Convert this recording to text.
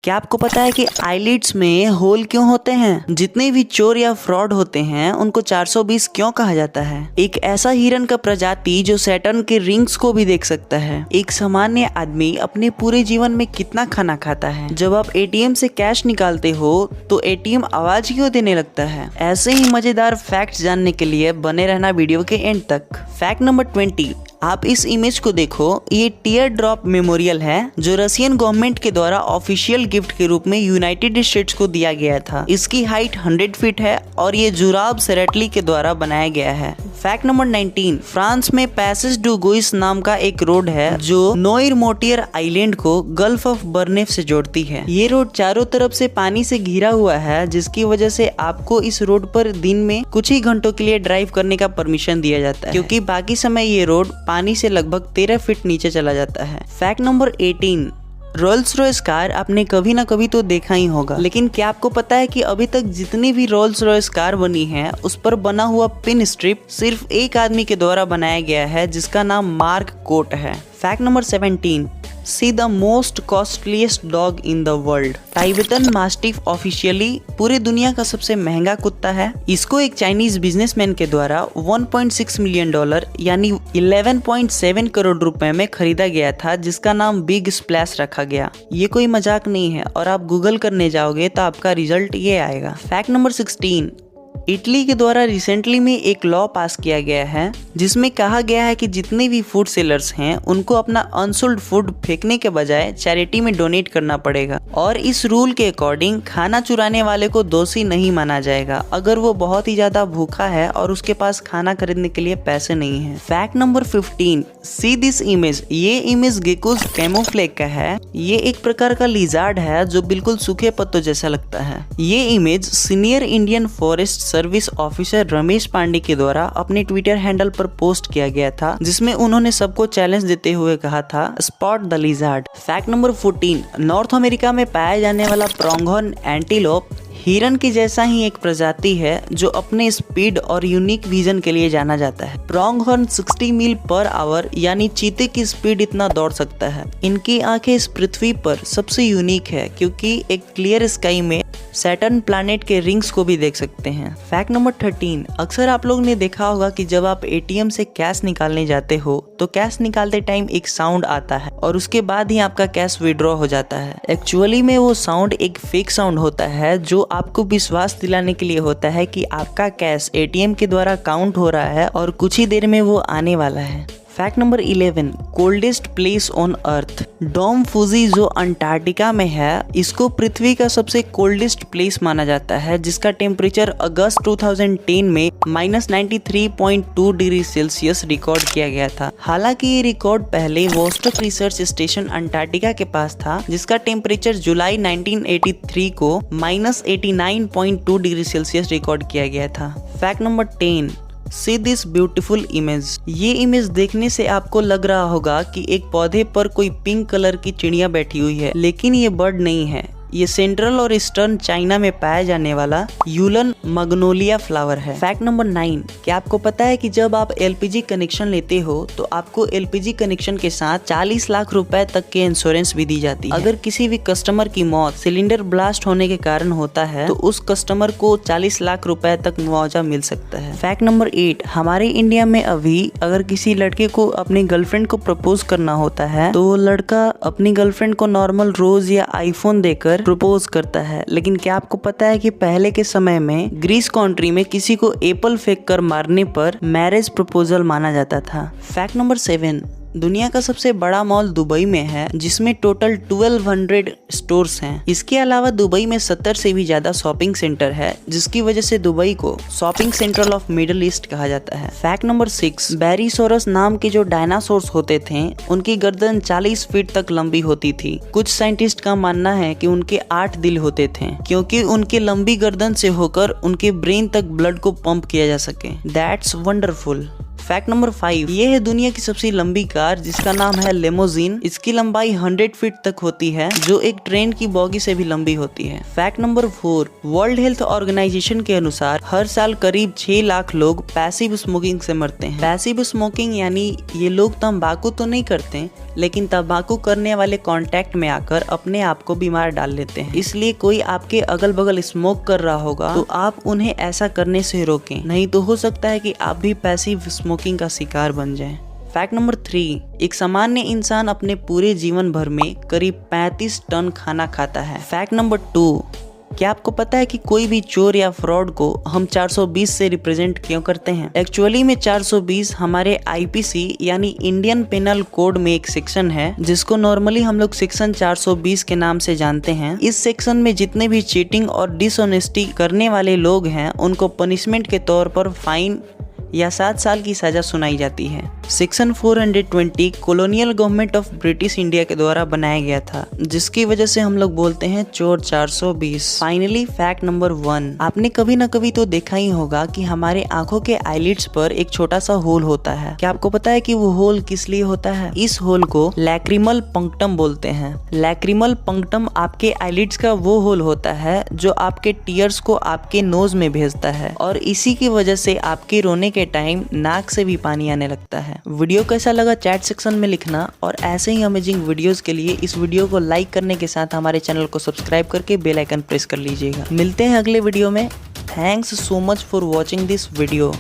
क्या आपको पता है कि आईलिड्स में होल क्यों होते हैं? जितने भी चोर या फ्रॉड होते हैं उनको 420 क्यों कहा जाता है? एक ऐसा हिरन का प्रजाति जो सैटर्न के रिंग्स को भी देख सकता है। एक सामान्य आदमी अपने पूरे जीवन में कितना खाना खाता है? जब आप एटीएम से कैश निकालते हो तो एटीएम आवाज क्यों देने लगता है? ऐसे ही मजेदार फैक्ट्स जानने के लिए बने रहना वीडियो के एंड तक। फैक्ट नंबर 20, आप इस इमेज को देखो, ये टीयर ड्रॉप मेमोरियल है जो रशियन गवर्नमेंट के द्वारा ऑफिशियल गिफ्ट के रूप में यूनाइटेड स्टेट्स को दिया गया था। इसकी हाइट 100 फीट है और ये जुराब सेरेटली के द्वारा बनाया गया है। फैक्ट नंबर 19, फ्रांस में पैसेज डू गुइस नाम का एक रोड है जो नोइर मोटियर आइलैंड को गल्फ ऑफ बर्नेफ से जोड़ती है। ये रोड चारों तरफ से पानी से घिरा हुआ है, जिसकी वजह से आपको इस रोड पर दिन में कुछ ही घंटों के लिए ड्राइव करने का परमिशन दिया जाता है, क्योंकि बाकी समय ये रोड पानी से लगभग 13 फीट नीचे चला जाता है। Fact number 18, Rolls Royce car आपने कभी ना कभी तो देखा ही होगा, लेकिन क्या आपको पता है कि अभी तक जितनी भी रोल्स रॉयस कार बनी है उस पर बना हुआ पिन स्ट्रिप सिर्फ एक आदमी के द्वारा बनाया गया है, जिसका नाम मार्क कोट है। Fact number 17, see the most costliest dog in the world. Tibetan mastiff officially पूरे दुनिया का सबसे महंगा कुत्ता है। इसको एक चाइनीज बिजनेसमैन के द्वारा $1.6 मिलियन यानी 11.7 करोड़ रुपए में खरीदा गया था, जिसका नाम बिग स्प्लैश रखा गया। ये कोई मजाक नहीं है और आप गूगल करने जाओगे तो आपका रिजल्ट ये आएगा। फैक्ट नंबर 16, इटली के द्वारा रिसेंटली में एक लॉ पास किया गया है जिसमें कहा गया है कि जितने भी फूड सेलर्स हैं उनको अपना अनसोल्ड फूड फेंकने के बजाय चैरिटी में डोनेट करना पड़ेगा, और इस रूल के अकॉर्डिंग खाना चुराने वाले को दोषी नहीं माना जाएगा अगर वो बहुत ही ज्यादा भूखा है और उसके पास खाना खरीदने के लिए पैसे नहीं है। Fact number 15, see this image. ये इमेज गेकोस कैमोफ्लेग का है। ये एक प्रकार का लिजार्ड है जो बिल्कुल सूखे पत्तों जैसा लगता है। ये image senior Indian forest service officer Ramesh Pandey के द्वारा अपने ट्विटर हैंडल पर पोस्ट किया गया था, जिसमें उन्होंने सबको चैलेंज देते हुए कहा था, spot the lizard. Fact number 14, north America में पाया जाने वाला प्रोंगहॉर्न एंटीलोप हिरन की जैसा ही एक प्रजाति है जो अपने स्पीड और यूनिक विजन के लिए जाना जाता है। प्रोंगहॉर्न 60 मील पर आवर यानी चीते की स्पीड इतना दौड़ सकता है। इनकी आंखें इस पृथ्वी पर सबसे यूनिक है क्योंकि एक क्लियर स्काई में सैटर्न प्लैनेट के रिंग्स को भी देख सकते हैं। फैक्ट नंबर 13, अक्सर आप लोग ने देखा होगा कि जब आप एटीएम से कैश निकालने जाते हो तो कैश निकालते टाइम एक साउंड आता है और उसके बाद ही आपका कैश विड्रॉ हो जाता है। एक्चुअली में वो साउंड एक फेक साउंड होता है जो आपको विश्वास दिलाने के लिए होता है कि आपका कैश एटीएम के द्वारा काउंट हो रहा है और कुछ ही देर में वो आने वाला है। Fact number 11, coldest place on earth. Dome Fuji जो अंटार्कटिका में है, इसको पृथ्वी का सबसे कोल्डेस्ट प्लेस माना जाता है, जिसका टेम्परेचर अगस्त 2010 में -93.2 डिग्री सेल्सियस रिकॉर्ड किया गया था। हालांकि ये रिकॉर्ड पहले वोस्टॉक रिसर्च स्टेशन अंटार्कटिका के पास था, जिसका टेम्परेचर जुलाई 1983 को -89.2 डिग्री सेल्सियस रिकॉर्ड किया गया था। Fact number 10, See this beautiful image। ये इमेज देखने से आपको लग रहा होगा कि एक पौधे पर कोई पिंक कलर की चिड़िया बैठी हुई है, लेकिन ये बर्ड नहीं है। ये सेंट्रल और ईस्टर्न चाइना में पाया जाने वाला यूलन मैग्नोलिया फ्लावर है। फैक्ट नंबर 9, क्या आपको पता है कि जब आप एलपीजी कनेक्शन लेते हो तो आपको एलपीजी कनेक्शन के साथ 40 लाख रुपए तक के इंश्योरेंस भी दी जाती है। अगर किसी भी कस्टमर की मौत सिलेंडर ब्लास्ट होने के कारण होता है तो उस कस्टमर को 40 लाख रुपए तक मुआवजा मिल सकता है। फैक्ट नंबर 8, हमारे इंडिया में अभी अगर किसी लड़के को अपनी गर्लफ्रेंड को प्रपोज करना होता है तो वो लड़का अपनी गर्लफ्रेंड को नॉर्मल रोज या आईफोन देकर प्रपोज करता है, लेकिन क्या आपको पता है कि पहले के समय में ग्रीस कंट्री में किसी को एप्पल फेंक कर मारने पर मैरिज प्रपोजल माना जाता था। फैक्ट नंबर 7, दुनिया का सबसे बड़ा मॉल दुबई में है, जिसमें टोटल 1200 स्टोर्स हैं। इसके अलावा दुबई में 70 से भी ज्यादा शॉपिंग सेंटर है, जिसकी वजह से दुबई को shopping central of middle east कहा जाता है। फैक्ट नंबर 6, बैरीसोरस नाम के जो डायनासोर्स होते थे उनकी गर्दन 40 फीट तक लंबी होती थी। कुछ साइंटिस्ट का मानना है कि उनके 8 दिल होते थे, क्योंकि उनके लंबी गर्दन से होकर उनके ब्रेन तक ब्लड को पंप किया जा सके। That's wonderful. फैक्ट नंबर 5, ये है दुनिया की सबसे लंबी कार जिसका नाम है लिमोजिन। इसकी लंबाई 100 फीट तक होती है जो एक ट्रेन की बॉगी से भी लंबी होती है। Fact number 4, World Health Organization के अनुसार हर साल करीब 6 लाख लोग पैसिव स्मोकिंग से मरते हैं। पैसिव स्मोकिंग यानी ये लोग तंबाकू तो नहीं करते लेकिन तंबाकू करने वाले कांटेक्ट में आकर अपने आप को बीमार डाल लेते हैं। इसलिए कोई आपके अगल बगल स्मोक कर रहा होगा तो आप उन्हें ऐसा करने से रोकें, नहीं तो हो सकता है कि आप भी पैसिव स्मोकिंग का शिकार बन जाएं। फैक्ट नंबर 3, एक सामान्य इंसान अपने पूरे जीवन भर में करीब 35 टन खाना खाता है। फैक्ट नंबर 2, क्या आपको पता है कि कोई भी चोर या फ्रॉड को हम 420 से रिप्रेजेंट क्यों करते हैं? एक्चुअली में 420 हमारे आईपीसी यानी इंडियन पेनल कोड में एक सेक्शन है जिसको नॉर्मली हम लोग सेक्शन 420 के नाम से जानते हैं। इस सेक्शन में जितने भी चीटिंग और डिसऑनेस्टी करने वाले लोग हैं उनको पनिशमेंट के तौर पर फाइन या 7 साल की सजा सुनाई जाती है। Section 420 colonial government of British India के द्वारा बनाया गया था जिसकी वजह से हम लोग बोलते हैं चोर 420। फाइनली फैक्ट नंबर 1, आपने कभी ना कभी तो देखा ही होगा कि हमारे आंखों के आईलिड्स पर एक छोटा सा होल होता है। क्या आपको पता है कि वो होल किस लिए होता है? इस होल को लैक्रिमल पंक्टम बोलते हैं। लैक्रिमल पंक्टम आपके आईलिड्स का वो होल होता है जो आपके टीयर्स को आपके नोज में भेजता है और इसी की वजह से आपके रोने के टाइम नाक से भी पानी आने लगता है। वीडियो कैसा लगा चैट सेक्शन में लिखना और ऐसे ही अमेजिंग वीडियोस के लिए इस वीडियो को लाइक करने के साथ हमारे चैनल को सब्सक्राइब करके बेल आइकन प्रेस कर लीजिएगा। मिलते हैं अगले वीडियो में। Thanks so much for watching this video.